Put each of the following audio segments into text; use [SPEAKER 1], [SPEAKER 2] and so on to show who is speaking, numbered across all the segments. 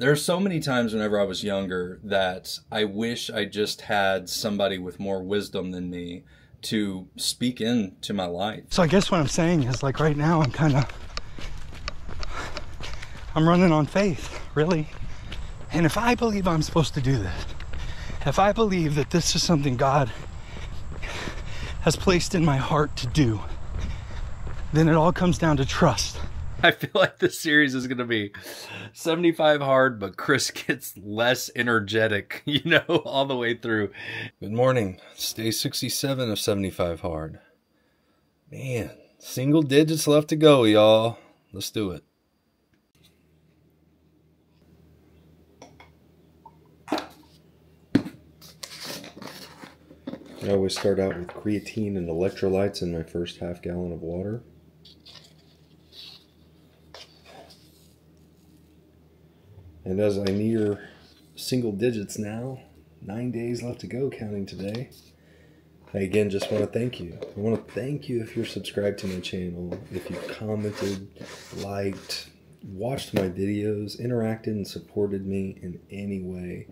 [SPEAKER 1] There's so many times whenever I was younger that I wish I just had somebody with more wisdom than me to speak into my life.
[SPEAKER 2] So I guess what I'm saying is, like, right now I'm running on faith, really. And if I believe I'm supposed to do this, if I believe that this is something God has placed in my heart to do, then it all comes down to trust.
[SPEAKER 1] I feel like this series is going to be 75 hard, but Chris gets less energetic, you know, all the way through. Good morning. It's day 67 of 75 hard. Man, single digits left to go, y'all. Let's do it.
[SPEAKER 3] I always start out with creatine and electrolytes in my first half gallon of water. And as I near single digits now, 9 days left to go counting today, I again just want to thank you. I want to thank you if you're subscribed to my channel, if you've commented, liked, watched my videos, interacted and supported me in any way.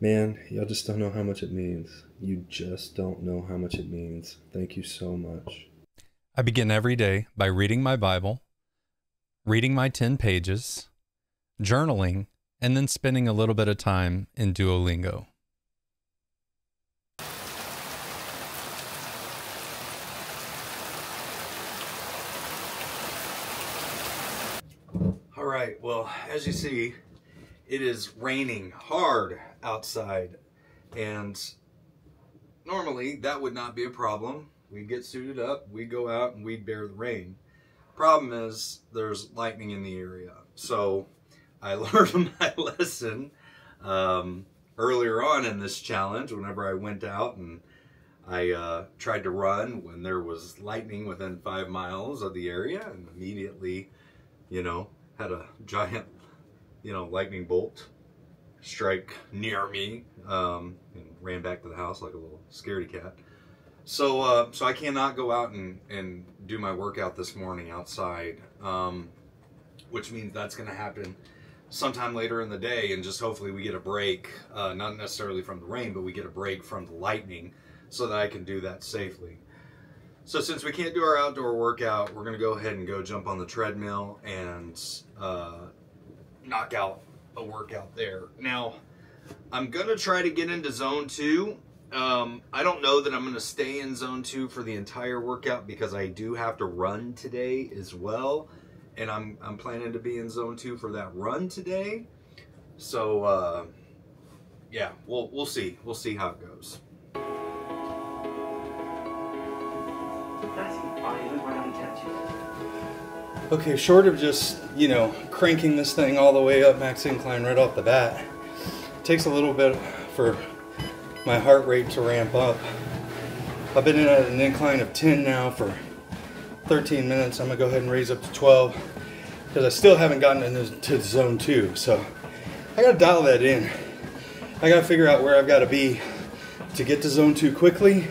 [SPEAKER 3] Man, y'all just don't know how much it means. You just don't know how much it means. Thank you so much.
[SPEAKER 1] I begin every day by reading my Bible, reading my 10 pages, journaling, and then spending a little bit of time in Duolingo. All right, well, as you see, it is raining hard outside, and normally that would not be a problem. We'd get suited up, we'd go out, and we'd bear the rain. Problem is, there's lightning in the area. So I learned my lesson earlier on in this challenge whenever I went out and I tried to run when there was lightning within 5 miles of the area, and immediately, you know, had a giant, you know, lightning bolt strike near me, and ran back to the house like a little scaredy cat. So I cannot go out and do my workout this morning outside, which means that's going to happen sometime later in the day, and just hopefully we get a break, not necessarily from the rain, but we get a break from the lightning so that I can do that safely. So since we can't do our outdoor workout, we're going to go ahead and go jump on the treadmill and knock out a workout there. Now, I'm going to try to get into zone 2. I don't know that I'm going to stay in zone 2 for the entire workout because I do have to run today as well. And I'm planning to be in zone 2 for that run today. So, yeah, we'll see. We'll see how it goes. Okay, short of just, you know, cranking this thing all the way up max incline right off the bat, it takes a little bit for my heart rate to ramp up. I've been in at an incline of 10 now for 13 minutes. I'm gonna go ahead and raise up to 12 because I still haven't gotten into zone 2. So I gotta dial that in. I gotta figure out where I've gotta be to get to zone 2 quickly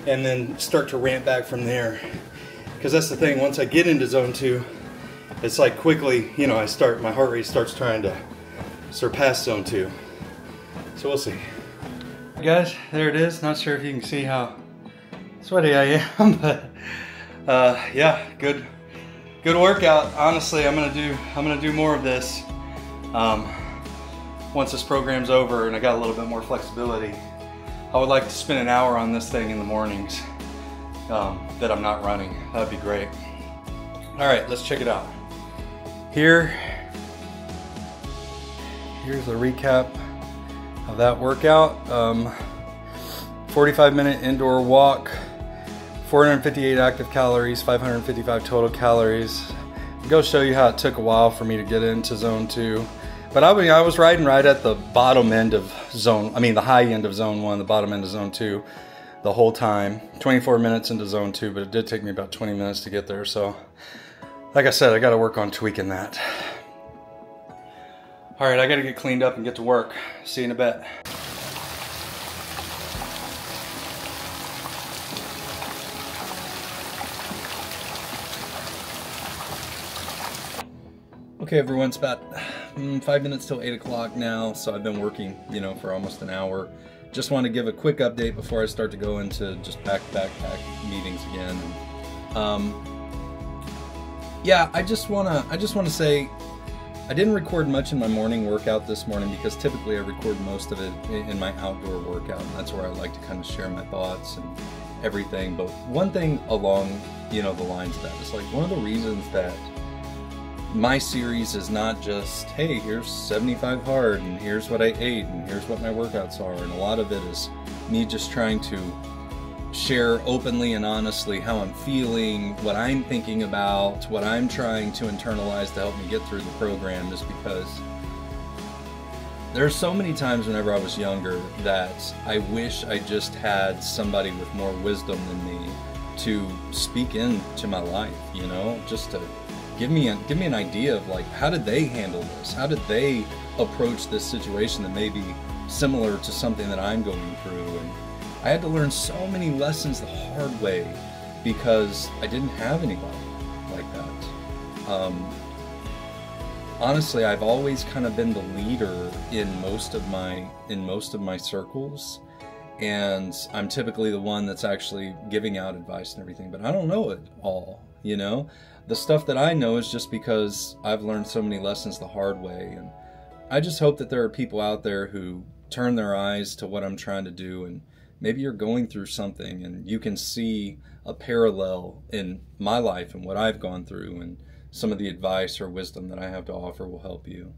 [SPEAKER 1] and then start to ramp back from there. Because that's the thing, once I get into zone 2, it's like quickly, you know, my heart rate starts trying to surpass zone 2. So we'll see. Guys, there it is. Not sure if you can see how sweaty I am, but yeah, good workout. Honestly, I'm gonna do more of this once this program's over and I got a little bit more flexibility. I would like to spend an hour on this thing in the mornings that I'm not running. That'd be great. All right, let's check it out. Here's a recap of that workout. 45-minute indoor walk, 458 active calories, 555 total calories. I'll go show you how it took a while for me to get into zone 2. But I was riding right at the bottom end of the high end of zone 1, the bottom end of zone 2 the whole time. 24 minutes into zone 2, but it did take me about 20 minutes to get there. So, like I said, I got to work on tweaking that. All right, I got to get cleaned up and get to work. See you in a bit.
[SPEAKER 4] Okay, everyone, it's about 5 minutes till 8 o'clock now, so I've been working, for almost an hour. Just want to give a quick update before I start to go into just back-to-back meetings again. Yeah, I just want to say I didn't record much in my morning workout this morning because typically I record most of it in my outdoor workout, and that's where I like to kind of share my thoughts and everything. But one thing along, the lines of that is like one of the reasons that my series is not just, hey, here's 75 hard and here's what I ate and here's what my workouts are, and a lot of it is me just trying to share openly and honestly how I'm feeling, what I'm thinking about, what I'm trying to internalize to help me get through the program, is because there's so many times whenever I was younger that I wish I just had somebody with more wisdom than me to speak into my life, just to give me an idea of like, how did they handle this? How did they approach this situation that may be similar to something that I'm going through? And I had to learn so many lessons the hard way because I didn't have anybody like that. Honestly, I've always kind of been the leader in most of my circles, and I'm typically the one that's actually giving out advice and everything, but I don't know it all, The stuff that I know is just because I've learned so many lessons the hard way, and I just hope that there are people out there who turn their eyes to what I'm trying to do, and maybe you're going through something and you can see a parallel in my life and what I've gone through, and some of the advice or wisdom that I have to offer will help you.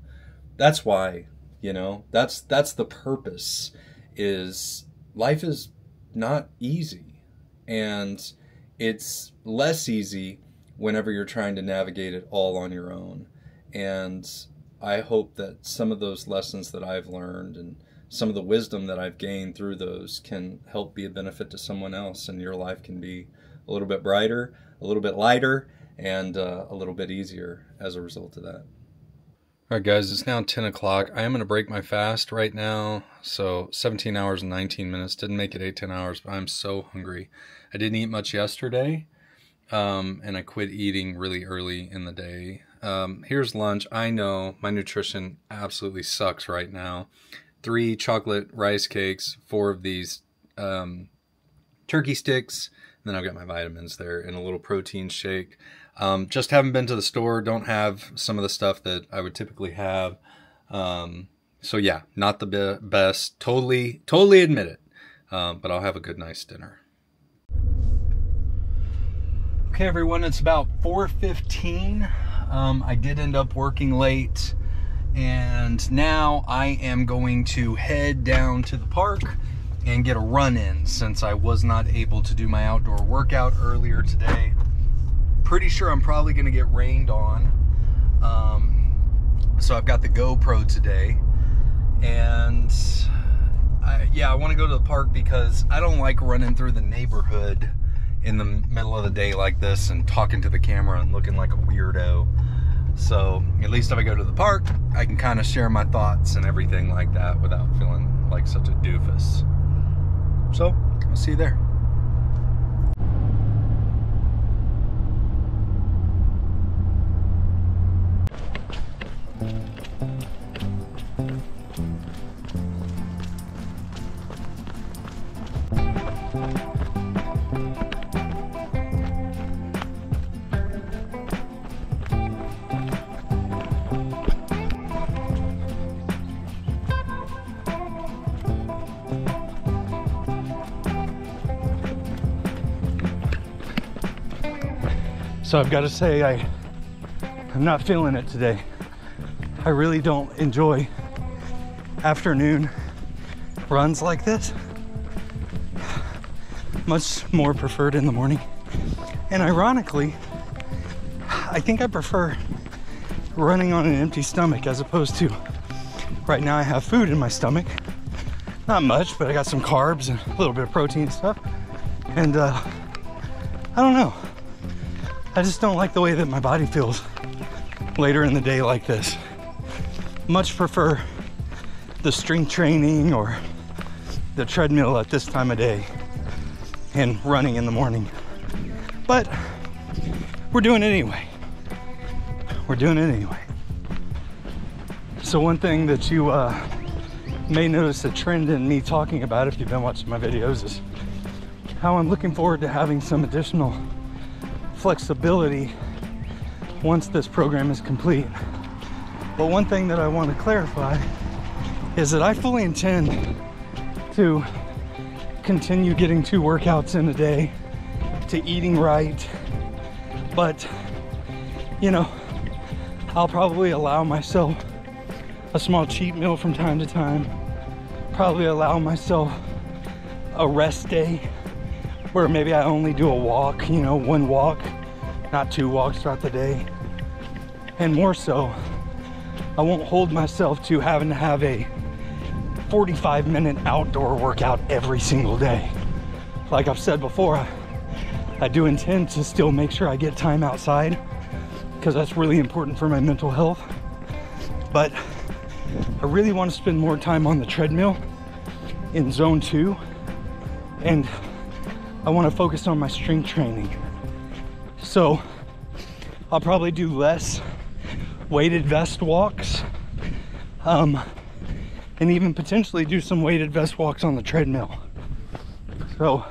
[SPEAKER 4] That's why, that's the purpose. Is life is not easy, and it's less easy whenever you're trying to navigate it all on your own. And I hope that some of those lessons that I've learned and some of the wisdom that I've gained through those can help be a benefit to someone else, and your life can be a little bit brighter, a little bit lighter, and a little bit easier as a result of that. All right, guys, it's now 10 o'clock. I am going to break my fast right now. So 17 hours and 19 minutes. Didn't make it 8-10 hours, but I'm so hungry. I didn't eat much yesterday. And I quit eating really early in the day. Here's lunch. I know my nutrition absolutely sucks right now. 3 chocolate rice cakes, 4 of these turkey sticks, and then I've got my vitamins there and a little protein shake. Just haven't been to the store. Don't have some of the stuff that I would typically have. So yeah, not the best. Totally admit it. But I'll have a good, nice dinner. Okay, everyone, it's about 4:15. I did end up working late, and now I am going to head down to the park and get a run in since I was not able to do my outdoor workout earlier today. Pretty sure I'm probably going to get rained on. So I've got the GoPro today, and I want to go to the park because I don't like running through the neighborhood in the middle of the day like this and talking to the camera and looking like a weirdo. So at least if I go to the park, I can kind of share my thoughts and everything like that without feeling like such a doofus. So I'll see you there.
[SPEAKER 2] So I've got to say, I'm not feeling it today. I really don't enjoy afternoon runs like this. Much more preferred in the morning. And ironically, I think I prefer running on an empty stomach as opposed to, right now I have food in my stomach. Not much, but I got some carbs and a little bit of protein and stuff. And I don't know. I just don't like the way that my body feels later in the day like this. Much prefer the strength training or the treadmill at this time of day and running in the morning. But we're doing it anyway. We're doing it anyway. So one thing that you may notice a trend in me talking about if you've been watching my videos is how I'm looking forward to having some additional flexibility once this program is complete. But one thing that I want to clarify is that I fully intend to continue getting 2 workouts in a day, to eating right, but you know, I'll probably allow myself a small cheat meal from time to time, probably allow myself a rest day where maybe I only do a walk, you know, 1 walk, not 2 walks throughout the day. And more so, I won't hold myself to having to have a 45-minute outdoor workout every single day. Like I've said before, I do intend to still make sure I get time outside because that's really important for my mental health. But I really want to spend more time on the treadmill in zone 2, and I want to focus on my strength training. So I'll probably do less weighted vest walks, and even potentially do some weighted vest walks on the treadmill. So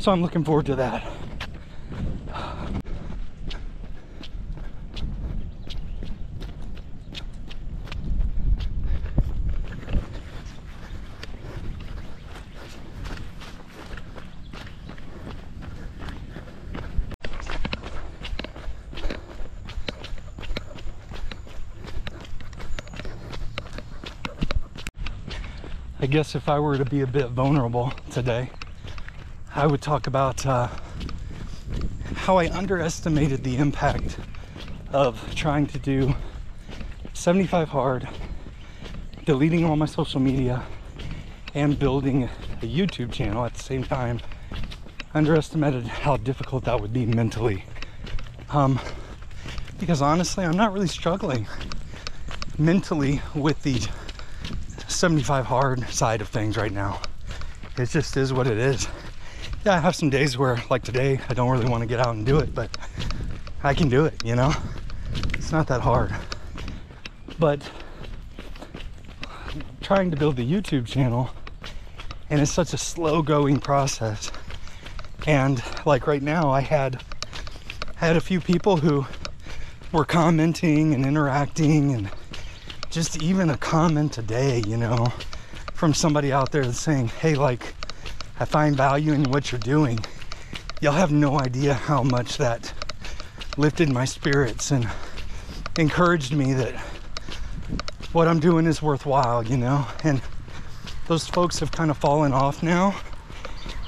[SPEAKER 2] I'm looking forward to that. I guess if I were to be a bit vulnerable today, I would talk about how I underestimated the impact of trying to do 75 hard, deleting all my social media, and building a YouTube channel at the same time. I underestimated how difficult that would be mentally. Because honestly, I'm not really struggling mentally with the 75 hard side of things right now. It just is what it is. Yeah, I have some days where, like today, I don't really want to get out and do it, but I can do it, you know? It's not that hard. But trying to build the YouTube channel, and it's such a slow going process. And like right now, I had a few people who were commenting and interacting, and just even a comment a day, you know, from somebody out there that's saying, hey, like, I find value in what you're doing. Y'all have no idea how much that lifted my spirits and encouraged me that what I'm doing is worthwhile, you know. And those folks have kind of fallen off now,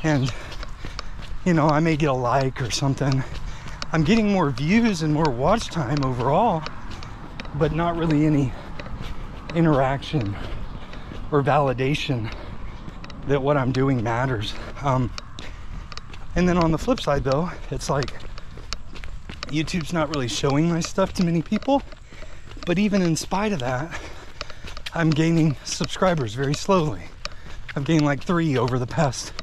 [SPEAKER 2] and you know, I may get a like or something. I'm getting more views and more watch time overall, but not really any interaction or validation that what I'm doing matters. And then on the flip side though, it's like YouTube's not really showing my stuff to many people, but even in spite of that, I'm gaining subscribers very slowly. I've gained like 3 over the past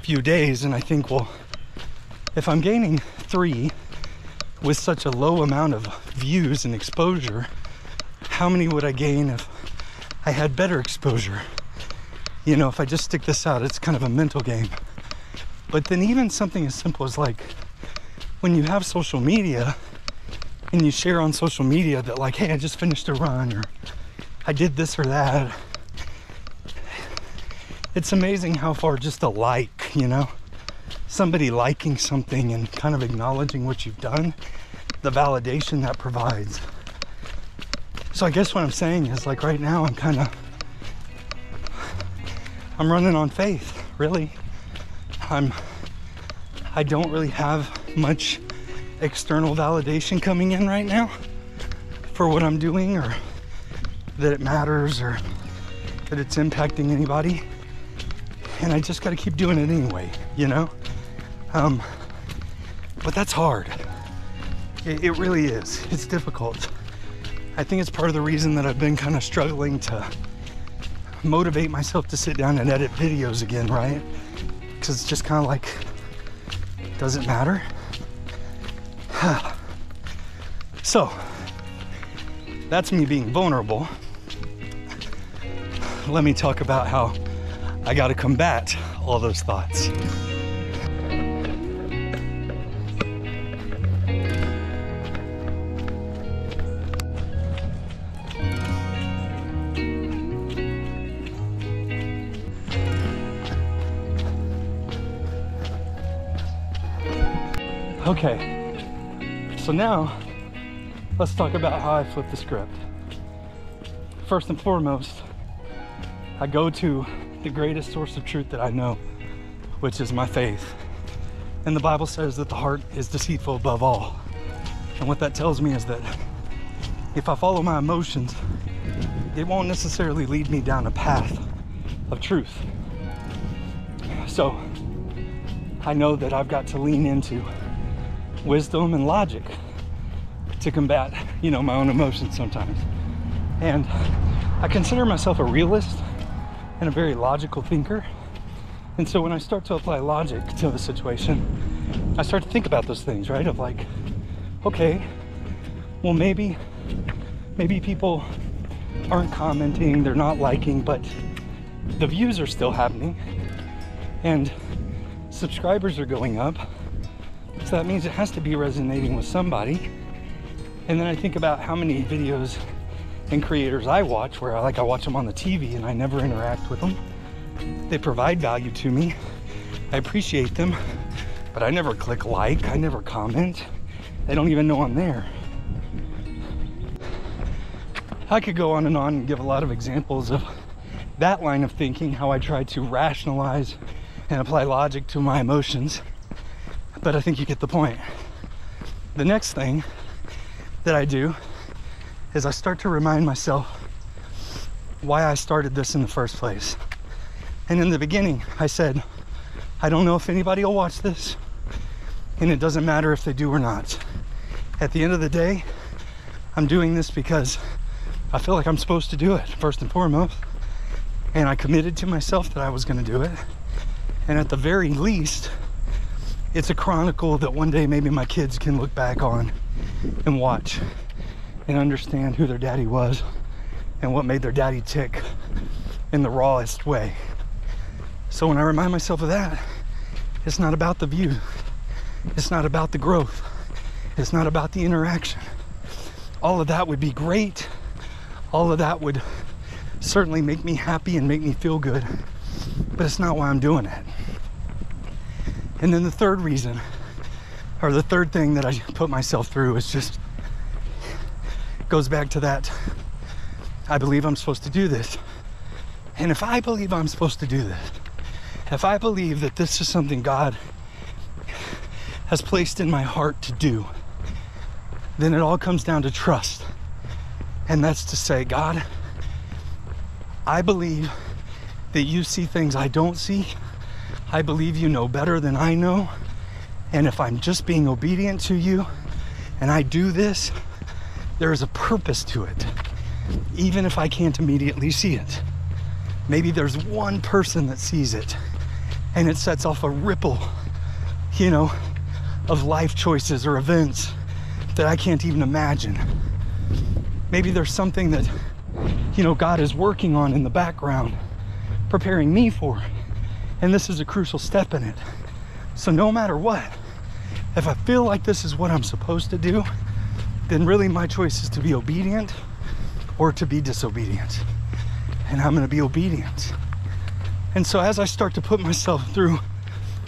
[SPEAKER 2] few days, and I think, well, if I'm gaining 3 with such a low amount of views and exposure, how many would I gain if I had better exposure? You know, if I just stick this out, it's kind of a mental game. But then even something as simple as like when you have social media and you share on social media that like, hey, I just finished a run, or I did this or that. It's amazing how far just a like, you know, somebody liking something and kind of acknowledging what you've done, the validation that provides. So I guess what I'm saying is, like, right now I'm running on faith, really. I don't really have much external validation coming in right now for what I'm doing, or that it matters, or that it's impacting anybody. And I just got to keep doing it anyway, you know? But that's hard. It really is. It's difficult. I think it's part of the reason that I've been kind of struggling to motivate myself to sit down and edit videos again, right? Because it's just kind of like, does it matter? So, that's me being vulnerable. let me talk about how I got to combat all those thoughts. Okay, so now let's talk about how I flip the script. First and foremost, I go to the greatest source of truth that I know, which is my faith. And the Bible says that the heart is deceitful above all. And what that tells me is that if I follow my emotions, it won't necessarily lead me down a path of truth. So I know that I've got to lean into wisdom and logic to combat, my own emotions sometimes. And I consider myself a realist and a very logical thinker. And so when I start to apply logic to the situation, I start to think about those things, right? Of like, okay, well, maybe people aren't commenting, they're not liking, but the views are still happening and subscribers are going up. So that means it has to be resonating with somebody. And then I think about how many videos and creators I watch where I watch them on the TV and I never interact with them. They provide value to me. I appreciate them, but I never click like, I never comment. They don't even know I'm there. I could go on and give a lot of examples of that line of thinking, how I try to rationalize and apply logic to my emotions. But I think you get the point. The next thing that I do is I start to remind myself why I started this in the first place. And in the beginning, I said, I don't know if anybody will watch this, and it doesn't matter if they do or not. At the end of the day, I'm doing this because I feel like I'm supposed to do it, first and foremost. And I committed to myself that I was going to do it. And at the very least, it's a chronicle that one day maybe my kids can look back on and watch and understand who their daddy was and what made their daddy tick in the rawest way. So when I remind myself of that, it's not about the view. It's not about the growth. It's not about the interaction. All of that would be great. All of that would certainly make me happy and make me feel good, but it's not why I'm doing it. And then the third reason, or the third thing that I put myself through is just goes back to that. I believe I'm supposed to do this. And if I believe I'm supposed to do this, if I believe that this is something God has placed in my heart to do, then it all comes down to trust. And that's to say, God, I believe that you see things I don't see. I believe you know better than I know. And if I'm just being obedient to you and I do this, there is a purpose to it, even if I can't immediately see it. Maybe there's one person that sees it and it sets off a ripple, of life choices or events that I can't even imagine. Maybe there's something that, God is working on in the background, preparing me for, and this is a crucial step in it. So no matter what, if I feel like this is what I'm supposed to do, then really my choice is to be obedient or to be disobedient. And I'm going to be obedient. And so as I start to put myself through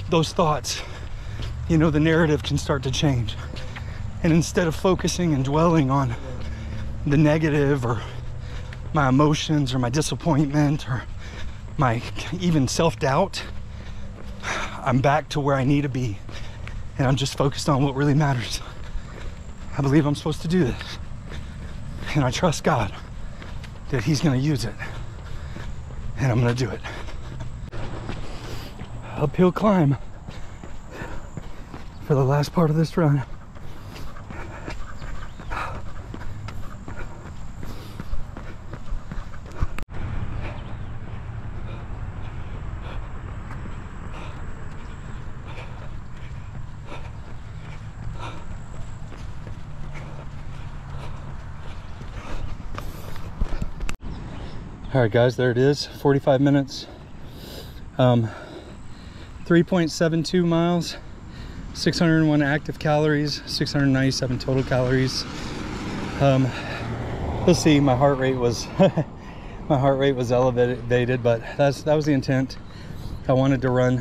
[SPEAKER 2] those thoughts, the narrative can start to change. And instead of focusing and dwelling on the negative or my emotions or my disappointment or my even self-doubt, I'm back to where I need to be. And I'm just focused on what really matters. I believe I'm supposed to do this. And I trust God that He's going to use it. And I'm going to do it. Uphill climb for the last part of this run. All right, guys, there it is. 45 minutes. 3.72 miles. 601 active calories. 697 total calories. You'll see my heart rate was my heart rate was elevated, but that was the intent. I wanted to run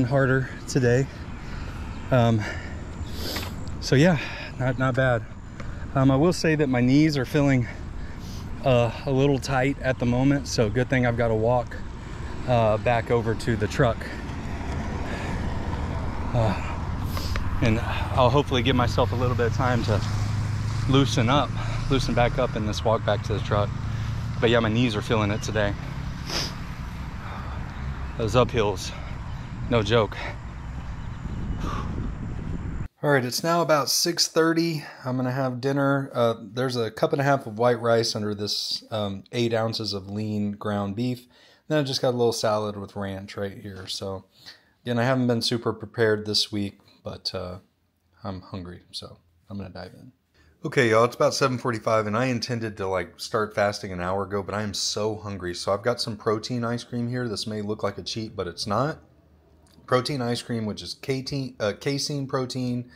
[SPEAKER 2] harder today. So yeah, not bad. I will say that my knees are feeling a little tight at the moment, so good thing I've got to walk back over to the truck, and I'll hopefully give myself a little bit of time to loosen back up in this walk back to the truck. But yeah, my knees are feeling it today. Those uphills, no joke. All right, it's now about 6:30. I'm gonna have dinner. There's a cup and a half of white rice under this 8 ounces of lean ground beef. Then I just got a little salad with ranch right here. So again, I haven't been super prepared this week, but I'm hungry, so I'm gonna dive in. Okay, y'all, it's about 7:45, and I intended to like start fasting an hour ago, but I am so hungry. So I've got some protein ice cream here. This may look like a cheat, but it's not. Protein ice cream, which is casein protein,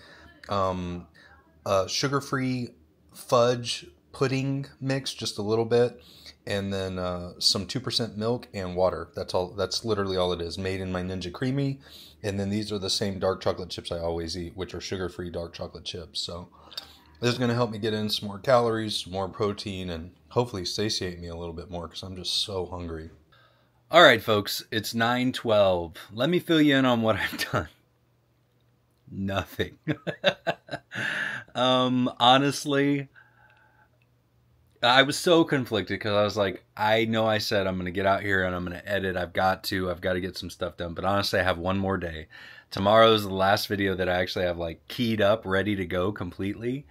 [SPEAKER 2] sugar-free fudge pudding mix, just a little bit, and then some 2% milk and water. That's all. That's literally all it is. Made in my Ninja Creamy, and then these are the same dark chocolate chips I always eat, which are sugar-free dark chocolate chips. So this is going to help me get in some more calories, some more protein, and hopefully satiate me a little bit more because I'm just so hungry.
[SPEAKER 4] All right, folks, it's 9:12. Let me fill you in on what I've done. Nothing. Honestly, I was so conflicted because I was like, I know I said I'm going to get out here and I'm going to edit. I've got to get some stuff done. But honestly, I have one more day. Tomorrow is the last video that I actually have like keyed up, ready to go completely.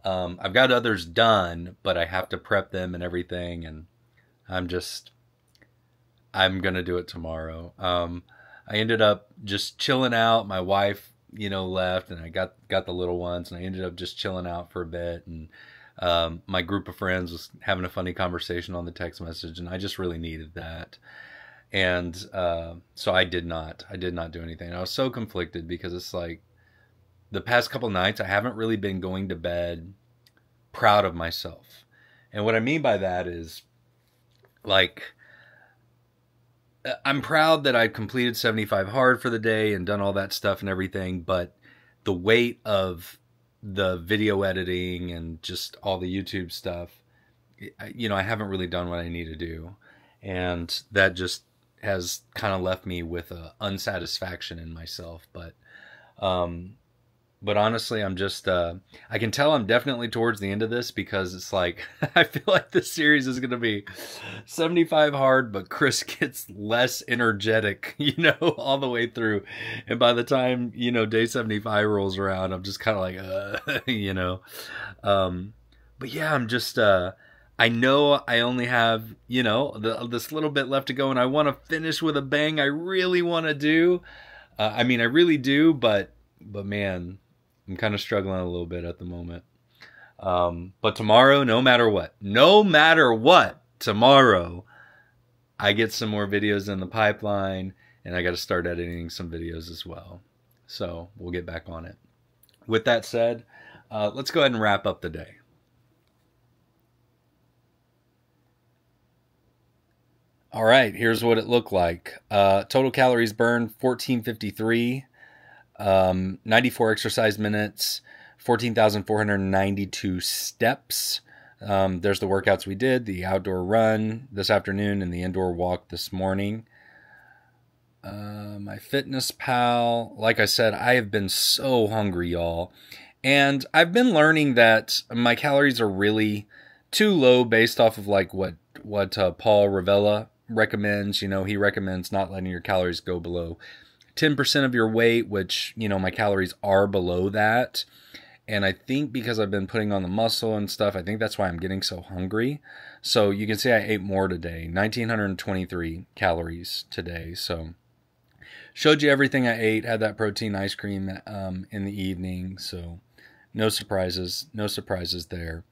[SPEAKER 4] I've got others done, but I have to prep them and everything. And I'm going to do it tomorrow. I ended up just chilling out. My wife, left, and I got the little ones, and I ended up just chilling out for a bit. And my group of friends was having a funny conversation on the text message, and I just really needed that. And so I did not do anything. I was so conflicted because it's like the past couple nights I haven't really been going to bed proud of myself. And what I mean by that is like, I'm proud that I completed 75 hard for the day and done all that stuff and everything, but the weight of the video editing and just all the YouTube stuff, I haven't really done what I need to do. And that just has kind of left me with a unsatisfaction in myself. But honestly, I'm just, I can tell I'm definitely towards the end of this because it's like, I feel like this series is going to be 75 hard, but Chris gets less energetic, all the way through. And by the time, day 75 rolls around, I'm just kind of like, but yeah, I'm just, I know I only have, this little bit left to go, and I want to finish with a bang. I really want to do, I really do, but man, I'm kind of struggling a little bit at the moment. But tomorrow, no matter what, tomorrow, I get some more videos in the pipeline, and I got to start editing some videos as well. So we'll get back on it. With that said, let's go ahead and wrap up the day. All right, here's what it looked like. Total calories burned, 1453. 94 exercise minutes, 14,492 steps. There's the workouts we did, the outdoor run this afternoon and the indoor walk this morning. My Fitness Pal, like I said, I have been so hungry, y'all. And I've been learning that my calories are really too low based off of like what Paul Ravella recommends. He recommends not letting your calories go below 10% of your weight, which, my calories are below that. And I think because I've been putting on the muscle and stuff, I think that's why I'm getting so hungry. So you can see I ate more today, 1,923 calories today. So showed you everything I ate, had that protein ice cream in the evening. So no surprises there.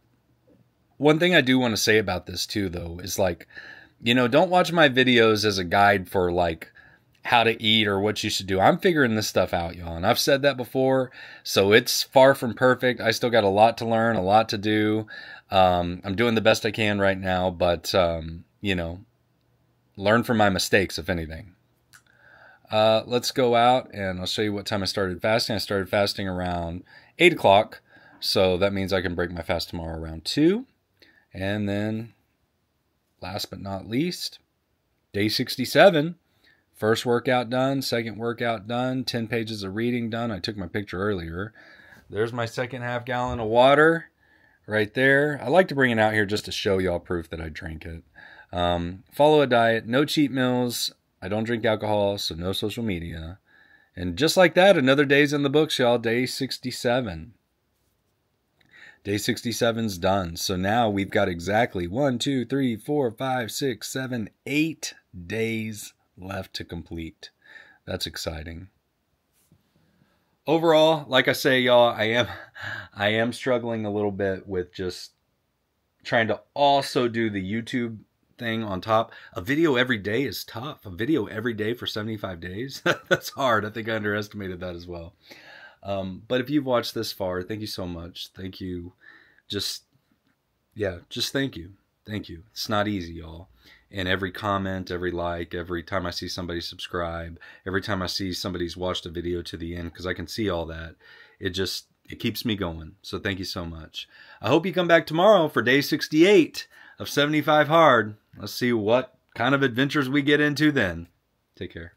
[SPEAKER 4] one thing I do want to say about this too, though, is like, you know, don't watch my videos as a guide for like how to eat or what you should do. I'm figuring this stuff out, y'all. And I've said that before. So it's far from perfect. I still got a lot to learn, a lot to do. I'm doing the best I can right now, but, you know, learn from my mistakes, if anything. Let's go out and I'll show you what time I started fasting. I started fasting around 8 o'clock. So that means I can break my fast tomorrow around 2. And then last but not least, day 67. First workout done, second workout done, 10 pages of reading done. I took my picture earlier. There's my second half gallon of water right there. I like to bring it out here just to show y'all proof that I drank it. Follow a diet, no cheat meals. I don't drink alcohol, so no social media. And just like that, another day's in the books, y'all. Day 67. Day 67's done. So now we've got exactly 1, 2, 3, 4, 5, 6, 7, 8 days left to complete. That's exciting. Overall, like I say, y'all, I am struggling a little bit with just trying to also do the YouTube thing on top. A video every day is tough. A video every day for 75 days? That's hard. I think I underestimated that as well. But if you've watched this far, thank you so much. Thank you. Just thank you. Thank you. It's not easy, y'all. And every comment, every like, every time I see somebody subscribe, every time I see somebody's watched a video to the end, because I can see all that, it keeps me going. So thank you so much. I hope you come back tomorrow for day 68 of 75 Hard. Let's see what kind of adventures we get into then. Take care.